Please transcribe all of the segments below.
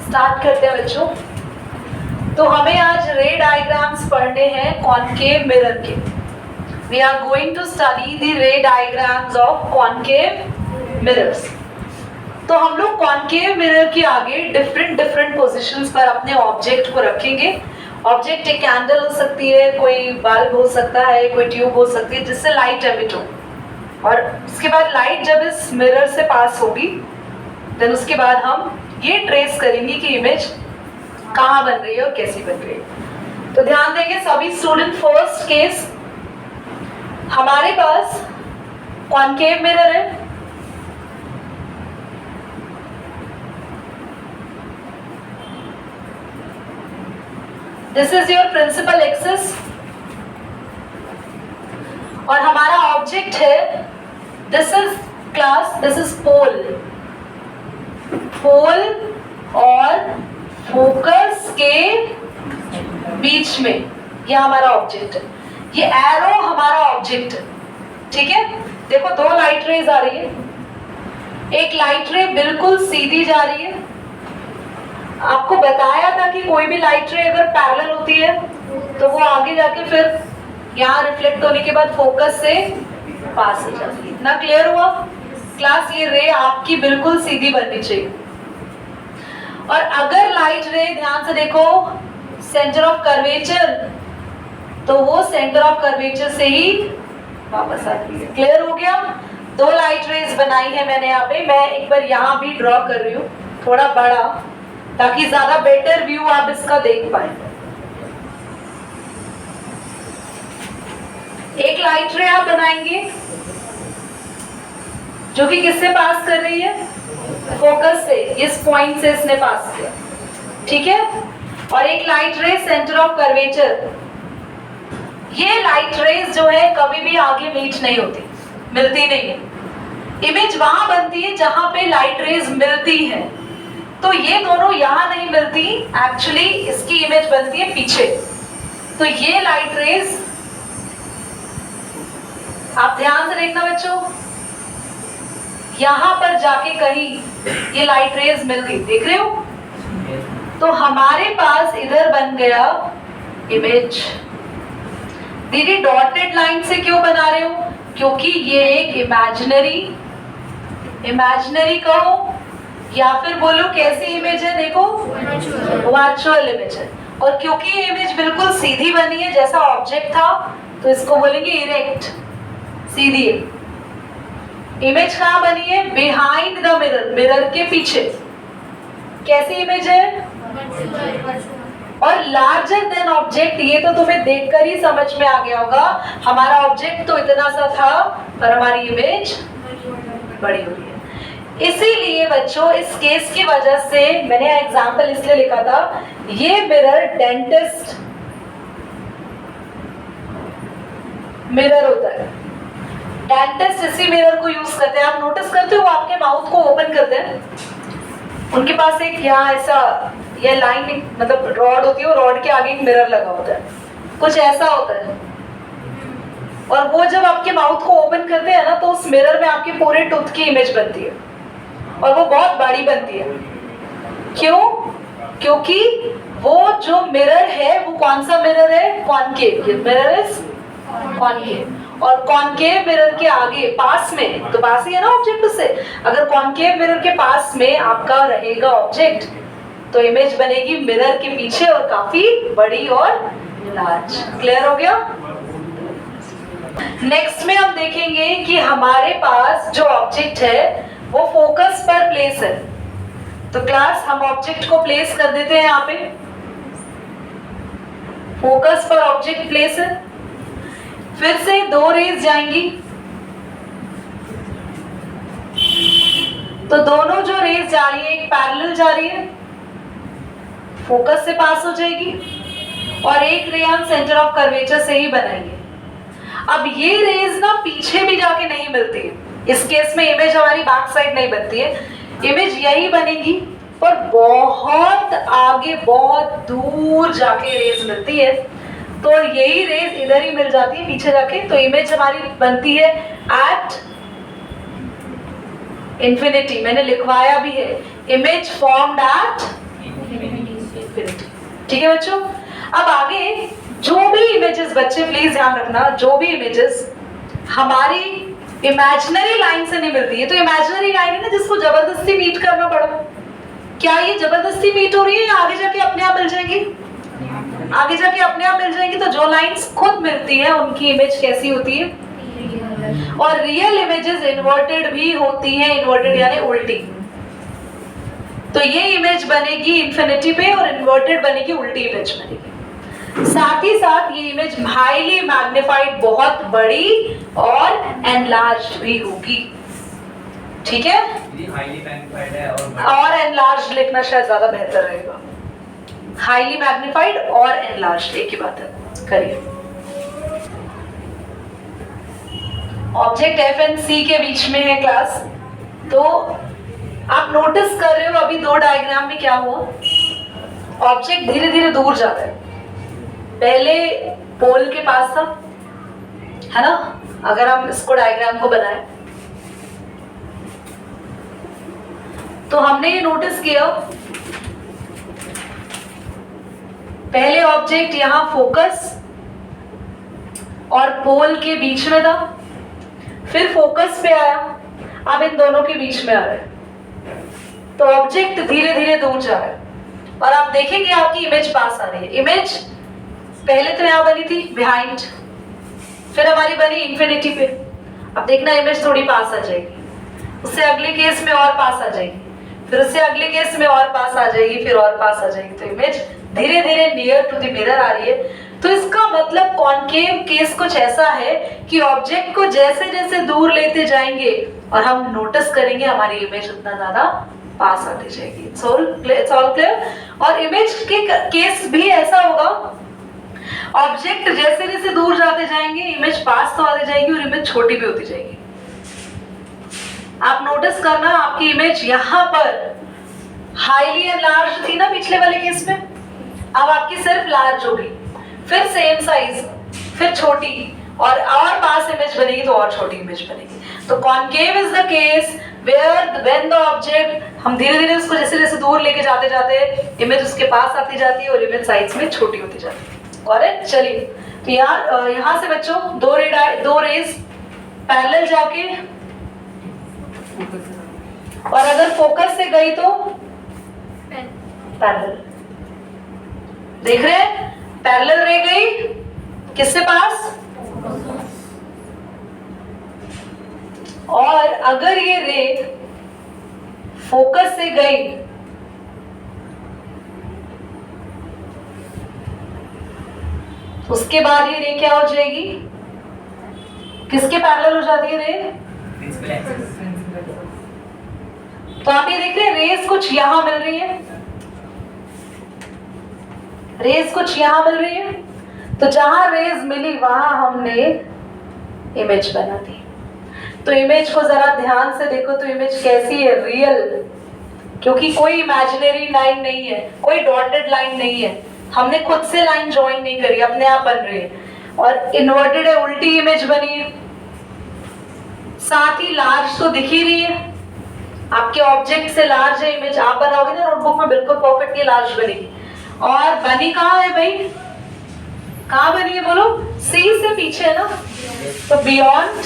Start करते हैं बच्चों। तो हमें आज रे डायग्राम्स पढ़ने हैं कॉनकेव मिरर के। We are going to study the ray diagrams of concave mirrors. तो हम लोग कॉनकेव मिरर के आगे डिफरेंट पोजीशंस पर अपने ऑब्जेक्ट को रखेंगे। ऑब्जेक्ट एक कैंडल हो सकती है, कोई बल्ब हो सकता है, कोई ट्यूब हो सकती है जिससे लाइट एमिट हो, और उसके बाद लाइट जब इस मिरर से पास होगी देन उसके बाद हम ये ट्रेस करेंगे कि इमेज कहाँ बन रही है और कैसी बन रही है। तो ध्यान देंगे सभी स्टूडेंट। फर्स्ट केस, हमारे पास कॉनकेव मिरर है। This is your principal axis और हमारा ऑब्जेक्ट है, this is class, this is pole और फोकस के बीच में ये हमारा ऑब्जेक्ट है। ये एरो हमारा ऑब्जेक्ट है, ठीक है। देखो दो लाइट रेज आ रही है, एक लाइट रे बिल्कुल सीधी जा रही है। आपको बताया था कि कोई भी लाइट रे अगर पैरेलल होती है तो वो आगे जाके फिर यहाँ रिफ्लेक्ट होने के बाद फोकस से पास हो जाती है। इतना क्लियर हुआ क्लास? ये रे आपकी बिल्कुल सीधी बननी चाहिए। और अगर लाइट रे, ध्यान से देखो, सेंटर ऑफ कर्वेचर, तो वो सेंटर ऑफ कर्वेचर से ही वापस आती है। क्लियर हो गया? दो लाइट रेज बनाई है मैंने यहाँ पे। मैं एक बार यहाँ भी ड्रॉ कर रही हूँ थोड़ा बड़ा, ताकि ज्यादा बेटर व्यू आप इसका देख पाए। एक लाइट रे आप बनाएंगे जो कि किससे पास कर रही है? फोकस से, इस पॉइंट से इसने पास किया, ठीक है। और एक लाइट रे सेंटर ऑफ कर्वेचर। ये लाइट रेज जो है कभी भी आगे मीट नहीं होती, मिलती नहीं है। इमेज वहां बनती है जहां पे लाइट रेज मिलती है। तो ये दोनों यहां नहीं मिलती, एक्चुअली इसकी इमेज बनती है पीछे। तो ये लाइट रेज, आप ध्यान से देखना बच्चों, यहां पर जाके कहीं ये लाइट रेज मिल गई, देख रहे हो? तो हमारे पास इधर बन गया इमेज। दीदी डॉटेड लाइन से क्यों बना रहे हो? क्योंकि ये एक इमेजिनरी कहो या फिर बोलो कैसी इमेज है, देखो वर्चुअल इमेज है। और क्योंकि ये इमेज बिल्कुल सीधी बनी है जैसा ऑब्जेक्ट था, तो इसको बोलेंगे इरेक्ट, सीधी है। इमेज कहाँ बनी है? बिहाइंड द मिरर, मिरर के पीछे। कैसी इमेज है? और लार्जर देन ऑब्जेक्ट, ये तो तुम्हें देखकर ही समझ में आ गया होगा। हमारा ऑब्जेक्ट तो इतना सा था पर हमारी इमेज बड़ी हो रही है। इसीलिए बच्चों इस केस की वजह से मैंने एग्जाम्पल इसलिए लिखा था, ये मिरर डेंटिस्ट मिरर होता है। डेंटिस्ट इसी मिरर को यूज करते हैं। आप नोटिस करते हो आपके माउथ को ओपन करते हैं, उनके पास एक यहाँ ऐसा ये लाइन, मतलब रॉड होती है, और रॉड के आगे एक मिरर लगा होता है, कुछ ऐसा होता है। और वो जब आपके माउथ को ओपन करते हैं ना, तो उस मिरर में आपके पूरे टूथ की इमेज बनती है और वो बहुत बड़ी बनती है। क्यों? क्योंकि वो जो मिरर है वो कौन सा मिरर है? कॉनकेव। Mirror is concave. और कॉनकेव मिरर के आगे पास में, तो पास ही है ना ऑब्जेक्ट उससे, अगर कॉनकेव मिरर के पास में आपका रहेगा ऑब्जेक्ट, तो इमेज बनेगी मिरर के पीछे और काफी बड़ी और लार्ज। क्लियर हो गया? नेक्स्ट में हम देखेंगे कि हमारे पास जो ऑब्जेक्ट है वो फोकस पर प्लेस है। तो क्लास हम ऑब्जेक्ट को प्लेस कर देते हैं यहाँ पे। फोकस पर ऑब्जेक्ट प्लेस है। फिर से दो रेज जाएंगी, तो दोनों जो रेज जा रही है एक पैरेलल जा रही है, फोकस से पास हो जाएगी, और एक रे हम सेंटर ऑफ कर्वेचर से ही बनाएंगे। अब ये रेज ना पीछे भी जाके नहीं मिलती है। इस केस में इमेज हमारी बैक साइड नहीं बनती है, इमेज यही बनेगी, पर बहुत आगे बहुत दूर जाके रेज मिलती है। तो यही रेज इधर ही मिल जाती है पीछे जाके, तो इमेज हमारी बनती है एट इंफिनिटी। मैंने लिखवाया भी है, इमेज फॉर्म्ड एट ठीक है बच्चों। अब आगे जो भी इमेजेस, बच्चे प्लीज ध्यान रखना, जो भी इमेजेस हमारी इमेजिनरी लाइन से नहीं मिलती है, तो इमेजिनरी लाइन है ना जिसको जबरदस्ती मीट करना पड़ा, क्या ये जबरदस्ती मीट हो रही है या आगे जाके अपने आप मिल जाएगी? आगे जाके अपने आप मिल जाएगी। तो जो लाइंस खुद मिलती है उनकी इमेज कैसी होती है? और रियल इमेजेस इन्वर्टेड भी होती हैं, इन्वर्टेड यानी उल्टी। तो ये इमेज बनेगी इंफिनिटी पे और इन्वर्टेड बनेगी उल्टी इमेज बनेगी। साथ ही साथ ये इमेज हाईली मैग्नीफाइड, बहुत बड़ी और एनलार्ज्ड भी होगी। ठीक है, हाईली मैग्नीफाइड है और एनलार्ज्ड लिखना शायद ज्यादा बेहतर रहेगा। हाईली मैग्नीफाइड और एनलार्ज्ड एक ही बात है। करिए, ऑब्जेक्ट एफ एंड सी के बीच में है क्लास। तो आप नोटिस कर रहे हो अभी दो डायग्राम में क्या हुआ, ऑब्जेक्ट धीरे धीरे दूर जा रहा है। पहले पोल के पास था, है ना? अगर हम इसको डायग्राम को बनाएं तो हमने ये नोटिस किया, पहले ऑब्जेक्ट यहां फोकस और पोल के बीच में था, फिर फोकस पे आया, अब इन दोनों के बीच में आ रहा है। तो ऑब्जेक्ट धीरे धीरे दूर जा रहा है और आप देखेंगे आपकी इमेज पास आ रही है। इमेज पहले तो यहां बनी थी बिहाइंड, फिर हमारी बनी इंफिनिटी पे। अब देखना इमेज थोड़ी पास आ जाएगी, उससे अगले केस में और पास आ जाएगी, फिर उससे अगले केस में और पास आ जाएगी, फिर और पास आ जाएगी। तो इमेज धीरे धीरे नियर टू द मिरर आ रही है। तो इसका मतलब कॉनकेव केस कुछ ऐसा है कि ऑब्जेक्ट को जैसे जैसे दूर लेते जाएंगे और हम नोटिस करेंगे हमारी इमेज उतना ज्यादा पास आती जाएगी। It's all clear. और इमेज के केस भी ऐसा होगा, ऑब्जेक्ट जैसे जैसे दूर जाते जाएंगे इमेज पास तो आती जाएगी और इमेज छोटी भी होती जाएगी। आप नोटिस करना, आपकी इमेज यहाँ पर हाईली एनलार्ज थी ना पिछले वाले केस में, अब आपकी सिर्फ लार्ज होगी, फिर सेम साइज, फिर छोटी, और पास इमेज बनेगी तो और छोटी इमेज बनेगी। तो concave is the case where when the object, हम धीरे धीरे उसको जैसे जैसे दूर लेके जाते जाते इमेज उसके पास आती जाती है और इमेज साइज में छोटी होती जाती है। करेक्ट। चलिए, तो यहाँ से बच्चों दो रेज पैरेलल जाके, और अगर फोकस से गई तो पैरेलल, देख रहे हैं? पैरेलल रे गई किससे पास, और अगर ये रे फोकस से गई उसके बाद ये रे क्या हो जाएगी, किसके पैरेलल हो जाती है रे? तो आप ये देख रहे हैं रेज कुछ यहां मिल रही है, रेज कुछ यहां मिल रही है। तो जहां रेज मिली वहां हमने इमेज बना दी। तो इमेज को जरा ध्यान से देखो, तो इमेज कैसी है? रियल, क्योंकि कोई इमेजिनरी लाइन नहीं है, कोई डॉटेड लाइन नहीं है, हमने खुद से लाइन ज्वाइन नहीं करी, अपने आप बन रही है। और इन्वर्टेड है, उल्टी इमेज बनी है, साथ ही लार्ज तो दिख ही रही है, आपके ऑब्जेक्ट से लार्ज है इमेज। आप बनाओगे ना नोटबुक में, बिल्कुल परफेक्टली लार्ज बनेगी। और बनी कहाँ है भाई, कहाँ बनी है बोलो? सी से पीछे है ना, तो बियॉन्ड,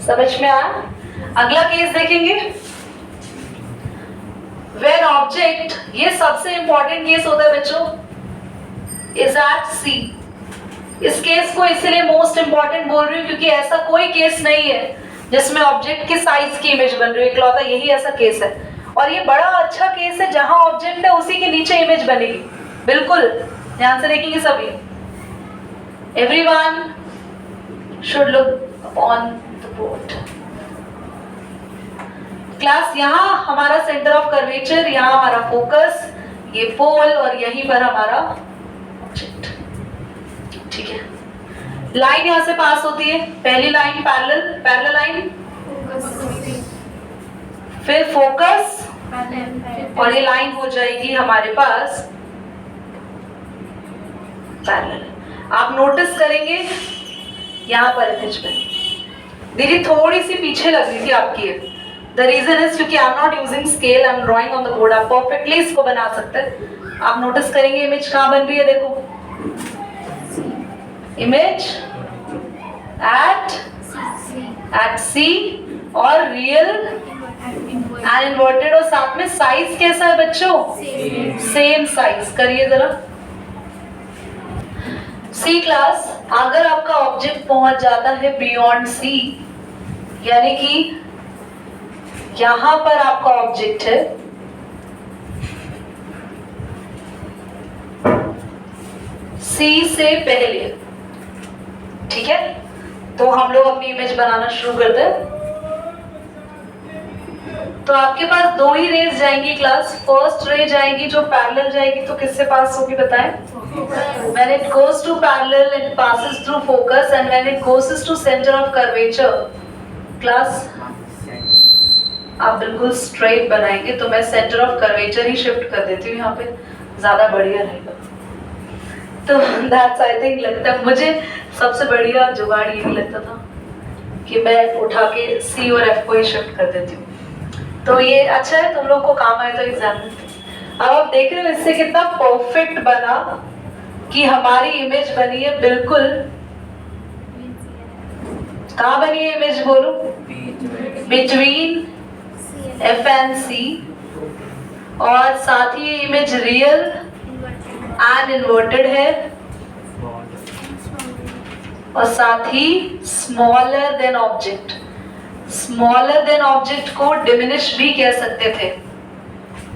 समझ में आया? अगला केस देखेंगे, व्हेन ऑब्जेक्ट, ये सबसे इंपॉर्टेंट केस होता है बच्चों, इज एट सी। इस केस को इसलिए मोस्ट इंपॉर्टेंट बोल रही हूँ क्योंकि ऐसा कोई केस नहीं है जिसमें ऑब्जेक्ट के साइज की इमेज बन रही है, इकलौता यही ऐसा केस है। और ये बड़ा अच्छा केस है, जहां ऑब्जेक्ट है उसी के नीचे इमेज बनेगी। बिल्कुल ध्यान से देखेंगे सभी। Everyone should look upon the board. Class, यहाँ हमारा सेंटर ऑफ कर्वेचर, यहाँ हमारा फोकस, ये पोल, और यहीं पर हमारा ऑब्जेक्ट। ठीक है, लाइन यहां से पास होती है, पहली लाइन पैरेलल लाइन, फिर फोकस, और ये लाइन हो जाएगी हमारे पास पैरेलल। आप नोटिस करेंगे यहां पर इमेज बनी, दीदी थोड़ी सी पीछे लग रही थी आपकी, द रीजन इज क्योंकि I am not using scale, I am drawing on the board. आप परफेक्टली इसको बना सकते हैं। आप नोटिस करेंगे इमेज कहाँ बन रही है, देखो इमेज एट सी और रियल एंड इन्वर्टेड, और साथ में साइज कैसा है बच्चों, सेम साइज। करिए जरा सी क्लास। अगर आपका ऑब्जेक्ट पहुंच जाता है बियॉन्ड सी, यानी कि यहां पर आपका ऑब्जेक्ट है, सी से पहले, ठीक है, तो हम लोग अपनी इमेज बनाना शुरू करते हैं। तो आपके पास दो ही रेज जाएंगी क्लास। फर्स्ट रे जाएगी जो पैरेलल जाएगी, तो किससे पास होगी बताएं? When it goes to parallel, it passes through focus, and when it goes to center of curvature, class आप बिल्कुल स्ट्रेट बनाएंगे, तो मैं centre of curvature he shift कर देती हूँ यहाँ पे, ज्यादा बढ़िया रहेगा। तो दैट्स आई थिंक, लगता है मुझे सबसे बढ़िया जुगाड़ यही लगता था कि मैं उठा के सी और एफ को ही शिफ्ट कर देती हूँ। तो ये अच्छा है, तुम लोग को काम आए तो एग्जाम में। अब आप देख रहे हो इससे कितना परफेक्ट बना कि हमारी इमेज बनी है बिल्कुल, कहाँ बनी है इमेज बोलो? बिटवीन एफ एंड सी, और साथ ही इमेज रियल एंड इन्वर्टेड है, और साथ ही smaller than object. Smaller than object को डिमिनिश भी कह सकते थे,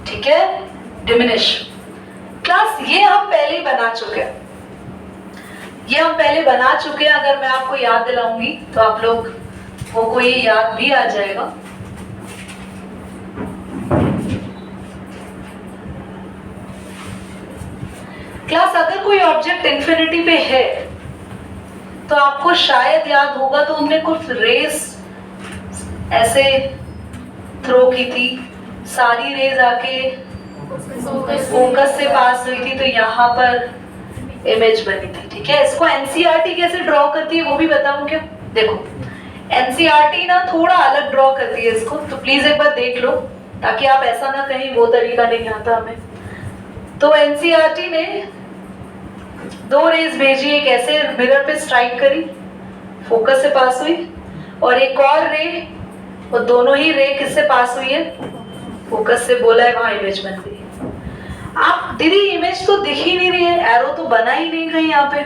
ठीक है, डिमिनिश। क्लास ये हम पहले ही बना चुके हैं, ये हम पहले बना चुके हैं। अगर मैं आपको याद दिलाऊंगी तो आप लोग को ये याद भी आ जाएगा। क्लास अगर कोई ऑब्जेक्ट इंफिनिटी पे है तो आपको शायद याद होगा, तो हमने कुछ रेस ऐसे थ्रो की थी, सारी रेज आके फोकस से पास हुई थी, तो यहाँ पर इमेज बनी थी, ठीक है। इसको एनसीईआरटी कैसे ड्रॉ करती है वो भी बताऊं क्या? देखो एनसीईआरटी ना थोड़ा अलग ड्रॉ करती है इसको, तो प्लीज एक बार देख लो, ताकि आप ऐसा ना कहीं वो तरीका नहीं आता हमें। तो एनसीईआरटी ने दो रेज भेजी, एक ऐसे मिरर पे स्ट्राइक करी, फोकस से पास हुई, और एक और रे, और दोनों ही रे किससे पास हुई है? फोकस से, बोला है वहां इमेज बन गई। आप दीदी इमेज तो दिख ही नहीं रही है, एरो तो बना ही नहीं कहीं यहाँ पे।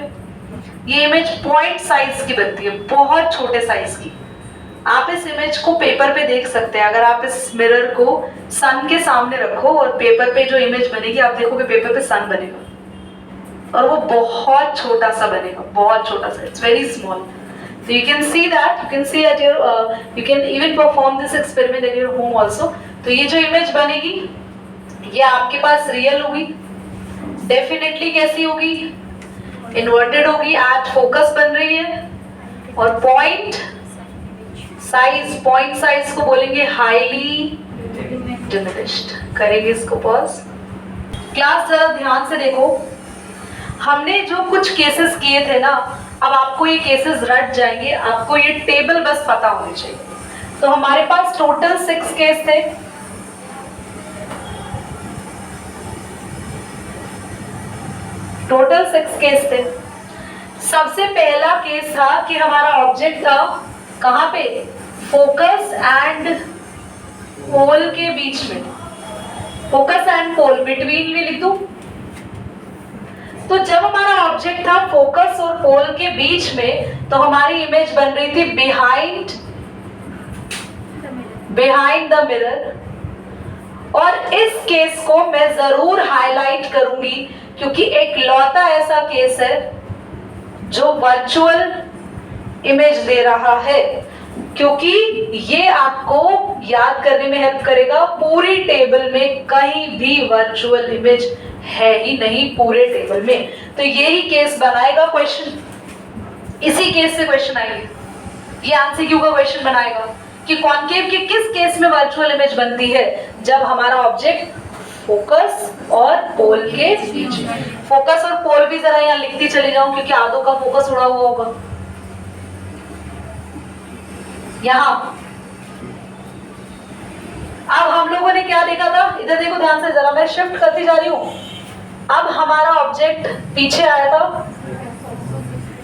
ये इमेज पॉइंट साइज की बनती है, बहुत छोटे साइज की। आप इस इमेज को पेपर पे देख सकते हैं। अगर आप इस मिरर को सन के सामने रखो और पेपर पे जो इमेज बनेगी, आप देखोगे पेपर पे सन बनेगा, और वो बहुत छोटा सा बनेगा, बहुत छोटा सा, it's very small. So you can see that, you can see at your, you can even perform this experiment at your home also. तो ये जो इमेज बनेगी, ये आपके पास रियल होगी, डेफिनेटली कैसी होगी? इन्वर्टेड होगी, एट फोकस बन रही है, और पॉइंट साइज को बोलेंगे हाईली डिमिनिश्ड। करेंगे इसको पॉज। क्लास जरा ध्यान से देखो, हमने जो कुछ केसेस किए थे ना, अब आपको ये केसेस रट जाएंगे, आपको ये टेबल बस पता होनी चाहिए। तो हमारे पास टोटल 6 केस थे। टोटल 6 केस थे। सबसे पहला केस था कि हमारा ऑब्जेक्ट था कहां पे? फोकस एंड पोल के बीच में। फोकस एंड पोल, बिटवीन भी लिख दूं? तो जब हमारा ऑब्जेक्ट था फोकस और पोल के बीच में, तो हमारी इमेज बन रही थी बिहाइंड द मिरर। और इस केस को मैं जरूर हाईलाइट करूंगी, क्योंकि एक लौता ऐसा केस है जो वर्चुअल इमेज दे रहा है, क्योंकि ये आपको याद करने में हेल्प करेगा। पूरी टेबल में कहीं भी वर्चुअल इमेज है ही नहीं, पूरे टेबल में। तो यही केस बनाएगा क्वेश्चन, इसी केस से क्वेश्चन आएगी। ये एमसीक्यू का क्वेश्चन बनाएगा कि कॉनकेव के किस केस में वर्चुअल इमेज बनती है? जब हमारा ऑब्जेक्ट फोकस और पोल के बीच में। फोकस और पोल भी जरा यहाँ लिखती चली जाऊं, क्योंकि आधों का फोकस उड़ा हुआ होगा। क्या देखा था, इधर देखो ध्यान से जरा, मैं शिफ्ट करती जा रही हूँ। अब हमारा ऑब्जेक्ट पीछे आया था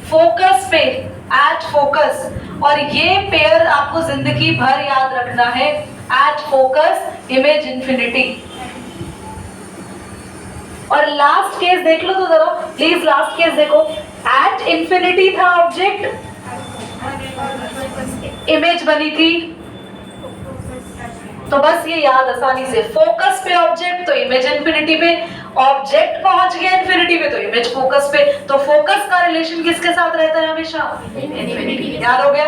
फोकस पे, एट फोकस, और ये पेयर आपको जिंदगी भर याद रखना है, एट फोकस इमेज इंफिनिटी। और लास्ट केस देख लो तो जरा प्लीज, लास्ट केस देखो, एट इंफिनिटी था ऑब्जेक्ट, इमेज बनी थी, तो बस ये याद आसानी से, फोकस पे ऑब्जेक्ट तो इमेज इंफिनिटी पे, ऑब्जेक्ट पहुंच गया इंफिनिटी पे तो इमेज फोकस पे, तो फोकस का रिलेशन किसके साथ रहता है हमेशा, इंफिनिटी। याद हो गया?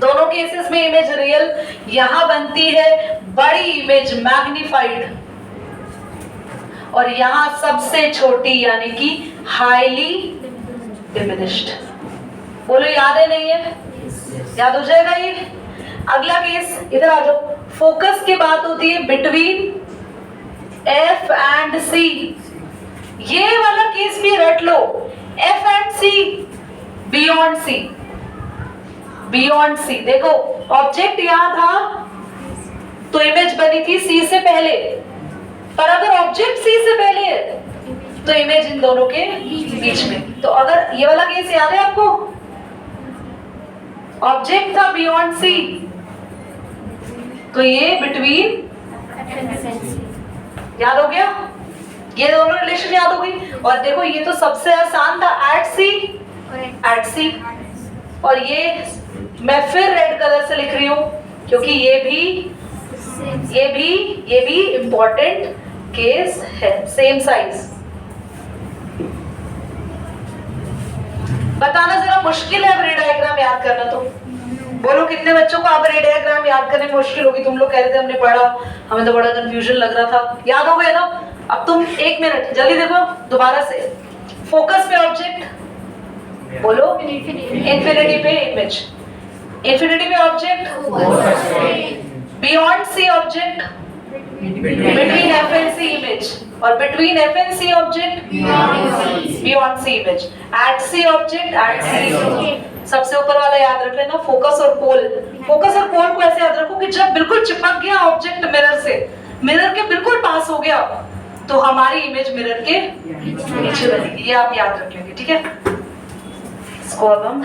दोनों केसेस में इमेज रियल, यहां बनती है बड़ी इमेज मैग्निफाइड, और यहां सबसे छोटी यानी कि हाईली डिमिनिश्ड। बोलो याद है नहीं है? याद हो जाएगा ये। अगला केस इधर आ जाओ, फोकस की बात होती है बिटवीन F एंड C, ये वाला केस भी रट लो, F and C, beyond C, beyond C। देखो ऑब्जेक्ट यहां था तो इमेज बनी थी C से पहले, पर अगर ऑब्जेक्ट C से पहले है तो इमेज इन दोनों के बीच में। तो अगर ये वाला केस याद है आपको, ऑब्जेक्ट था बियॉन्ड C, तो ये बिटवीन, याद हो गया? ये दोनों रिलेशन याद हो गई। और देखो ये तो सबसे आसान था, एट सी, एट सी, और ये मैं फिर रेड कलर से लिख रही हूं क्योंकि ये भी इंपॉर्टेंट केस है, सेम साइज। बताना जरा मुश्किल है अब रे डायग्राम याद करना, तो बोलो कितने बच्चों को अब रे डायग्राम याद करने में मुश्किल होगी? तुम लोग कह रहे थे हमने पढ़ा, हमें तो बड़ा कंफ्यूजन लग रहा था। याद हो गया ना? अब तुम एक मिनट जल्दी देखो दोबारा से, फोकस पे ऑब्जेक्ट, बोलो इंफिनिटी पे इमेज, इंफिनिटी पे object, beyond C object, between F and C image, और between F and C object, beyond C image, at C object, at C. सबसे ऊपर वाला याद रख लेना, फोकस और पोल। फोकस और पोल को ऐसे याद रखो कि जब बिल्कुल चिपक गया ऑब्जेक्ट मिरर से, मिरर के बिल्कुल पास हो गया, तो हमारी इमेज मिरर के नीचे बनेगी। ये आप याद रख लेंगे, ठीक है? इसको अब हम